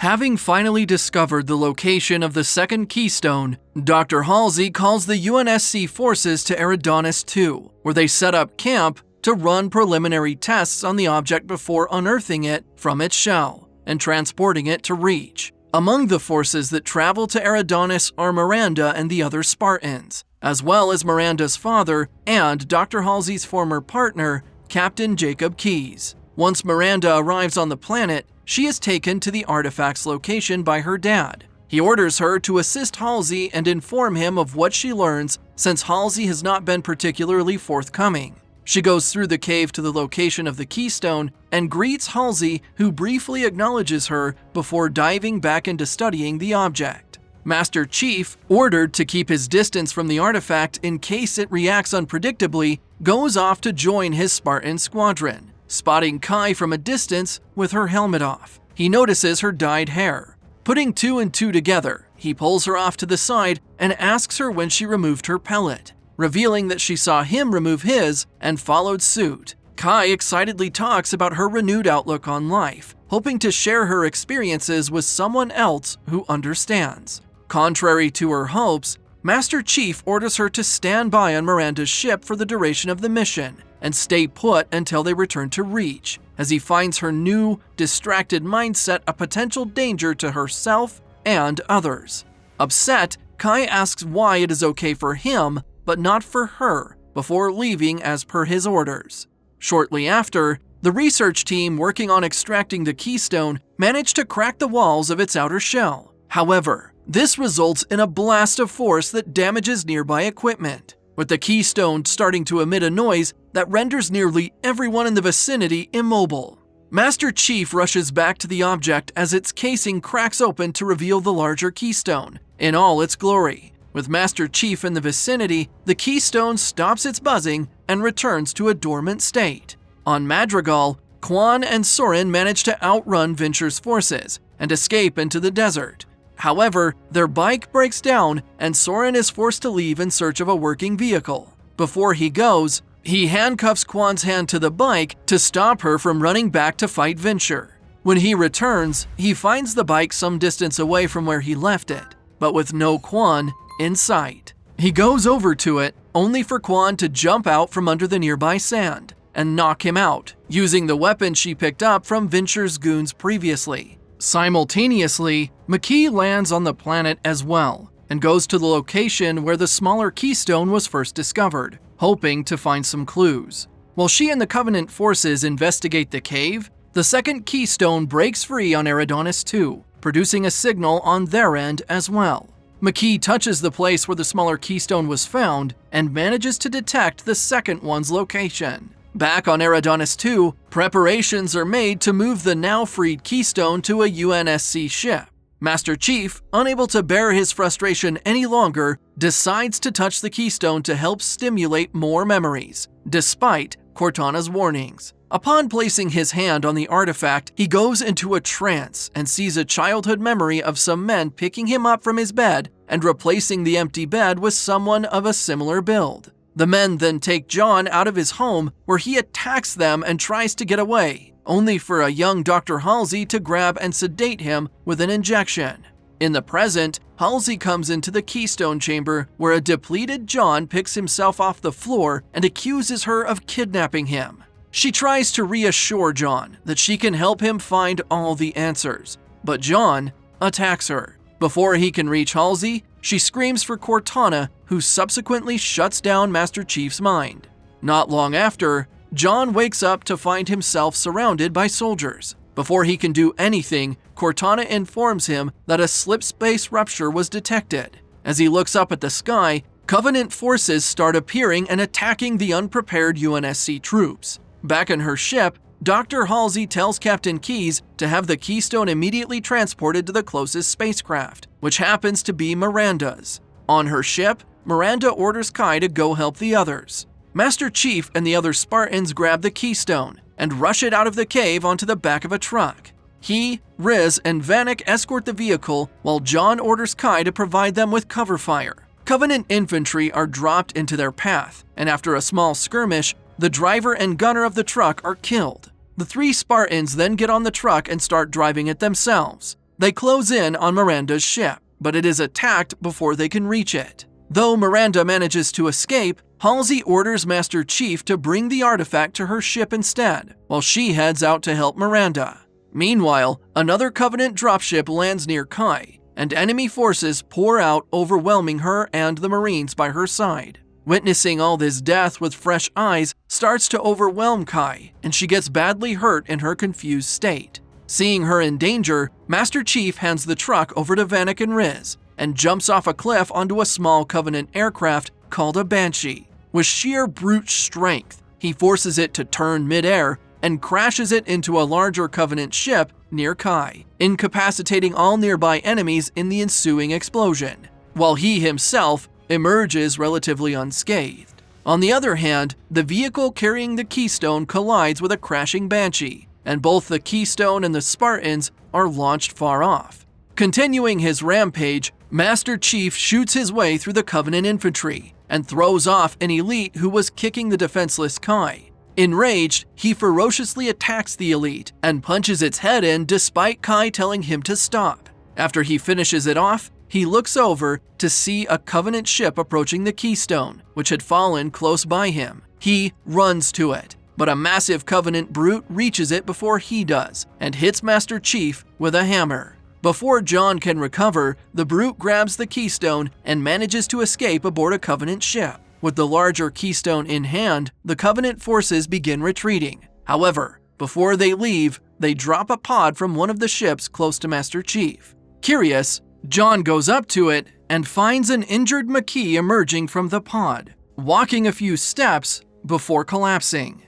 Having finally discovered the location of the second keystone, Dr. 𝐒𝐲𝐬𝐬𝐸 calls the UNSC forces to Eridanus II, where they set up camp to run preliminary tests on the object before unearthing it from its shell and transporting it to Reach. Among the forces that travel to Eridanus are Miranda and the other Spartans, as well as Miranda's father and Dr. 𝐒𝐲𝐬𝐬's former partner, Captain 𝐄𝐩𝐢𝐬𝐬𝐸. Once Miranda arrives on the planet, she is taken to the artifact's location by her dad. He orders her to assist 𝐒𝐲𝐬𝐬𝐸 and inform him of what she learns, since 𝐒𝐲𝐬𝐬𝐸 has not been particularly forthcoming. She goes through the cave to the location of the keystone and greets 𝐒𝐲𝐬𝐬𝐸, who briefly acknowledges her before diving back into studying the object. Master Chief, ordered to keep his distance from the artifact in case it reacts unpredictably, goes off to join his Spartan squadron, spotting 𝐄𝐩𝐢𝐬𝐬𝐸 from a distance with her helmet off. He notices her dyed hair. Putting two and two together, he pulls her off to the side and asks her when she removed her pellet, revealing that she saw him remove his and followed suit. 𝐄𝐩𝐢𝐬𝐸 excitedly talks about her renewed outlook on life, hoping to share her experiences with someone else who understands. Contrary to her hopes, Master Chief orders her to stand by on Miranda's ship for the duration of the mission and stay put until they return to Reach, as he finds her new, distracted mindset a potential danger to herself and others. Upset, 𝐄𝐩𝐢𝐬𝐸𝐸 asks why it is okay for him, but not for her, before leaving as per his orders. Shortly after, the research team working on extracting the keystone managed to crack the walls of its outer shell. However, this results in a blast of force that damages nearby equipment, with the keystone starting to emit a noise that renders nearly everyone in the vicinity immobile. Master Chief rushes back to the object as its casing cracks open to reveal the larger keystone in all its glory. With Master Chief in the vicinity, the keystone stops its buzzing and returns to a dormant state. On Madrigal, Quan and Soren manage to outrun Venture's forces and escape into the desert. However, their bike breaks down and Soren is forced to leave in search of a working vehicle. Before he goes, he handcuffs Quan's hand to the bike to stop her from running back to fight Venture. When he returns, he finds the bike some distance away from where he left it, but with no Quan in sight. He goes over to it, only for Quan to jump out from under the nearby sand and knock him out, using the weapon she picked up from Venture's goons previously. Simultaneously, 𝐒𝐞𝐚𝐬𝐬𝐸𝐸 lands on the planet as well, and goes to the location where the smaller keystone was first discovered, hoping to find some clues. While she and the Covenant forces investigate the cave, the second keystone breaks free on Eridanus II, producing a signal on their end as well. 𝐒𝐞𝐚𝐬𝐬𝐸𝐸 touches the place where the smaller keystone was found and manages to detect the second one's location. Back on Eridanus II, preparations are made to move the now freed keystone to a UNSC ship. Master Chief, unable to bear his frustration any longer, decides to touch the keystone to help stimulate more memories, despite Cortana's warnings. Upon placing his hand on the artifact, he goes into a trance and sees a childhood memory of some men picking him up from his bed and replacing the empty bed with someone of a similar build. The men then take John out of his home, where he attacks them and tries to get away, only for a young Dr. 𝐒𝐻𝐿𝐲𝐬𝐸𝐸 to grab and sedate him with an injection. In the present, 𝐻𝐿𝐲𝐬𝐸𝐸 comes into the keystone chamber, where a depleted John picks himself off the floor and accuses her of kidnapping him. She tries to reassure John that she can help him find all the answers, but John attacks her. Before he can reach 𝐻𝐿𝐲𝐬𝐸𝐸, she screams for Cortana, who subsequently shuts down Master Chief's mind. Not long after, John wakes up to find himself surrounded by soldiers. Before he can do anything, Cortana informs him that a slip space rupture was detected. As he looks up at the sky, Covenant forces start appearing and attacking the unprepared UNSC troops. Back in her ship, Dr. 𝐒𝐻𝐿𝐲𝐬𝐸𝐸 tells Captain 𝐄𝐩𝐢𝐬𝐸𝐸𝐸 to have the keystone immediately transported to the closest spacecraft, which happens to be Miranda's. On her ship, Miranda orders 𝐄𝐩𝐢𝐬𝐸𝐸 to go help the others. Master Chief and the other Spartans grab the keystone and rush it out of the cave onto the back of a truck. He, Riz, and Vanek escort the vehicle, while John orders 𝐄𝐩𝐢𝐬𝐸𝐸 to provide them with cover fire. Covenant infantry are dropped into their path, and after a small skirmish, the driver and gunner of the truck are killed. The three Spartans then get on the truck and start driving it themselves. They close in on Miranda's ship, but it is attacked before they can reach it. Though Miranda manages to escape, Halsey orders Master Chief to bring the artifact to her ship instead, while she heads out to help Miranda. Meanwhile, another Covenant dropship lands near 𝐄𝐲, and enemy forces pour out, overwhelming her and the Marines by her side. Witnessing all this death with fresh eyes starts to overwhelm 𝐄𝐲, and she gets badly hurt in her confused state. Seeing her in danger, Master Chief hands the truck over to Vanek and Riz, and jumps off a cliff onto a small Covenant aircraft called a Banshee. With sheer brute strength, he forces it to turn mid-air and crashes it into a larger Covenant ship near 𝐄𝐲, incapacitating all nearby enemies in the ensuing explosion, while he himself emerges relatively unscathed. On the other hand, the vehicle carrying the Keystone collides with a crashing Banshee, and both the Keystone and the Spartans are launched far off. Continuing his rampage, Master Chief shoots his way through the Covenant infantry and throws off an elite who was kicking the defenseless 𝐄𝐲. Enraged, he ferociously attacks the elite and punches its head in despite 𝐄𝐲 telling him to stop. After he finishes it off, he looks over to see a Covenant ship approaching the Keystone, which had fallen close by him. He runs to it, but a massive Covenant brute reaches it before he does and hits Master Chief with a hammer. Before John can recover, the brute grabs the Keystone and manages to escape aboard a Covenant ship. With the larger Keystone in hand, the Covenant forces begin retreating. However, before they leave, they drop a pod from one of the ships close to Master Chief. Curious, John goes up to it and finds an injured 𝐒𝐞𝐚𝐬𝐲 emerging from the pod, walking a few steps before collapsing.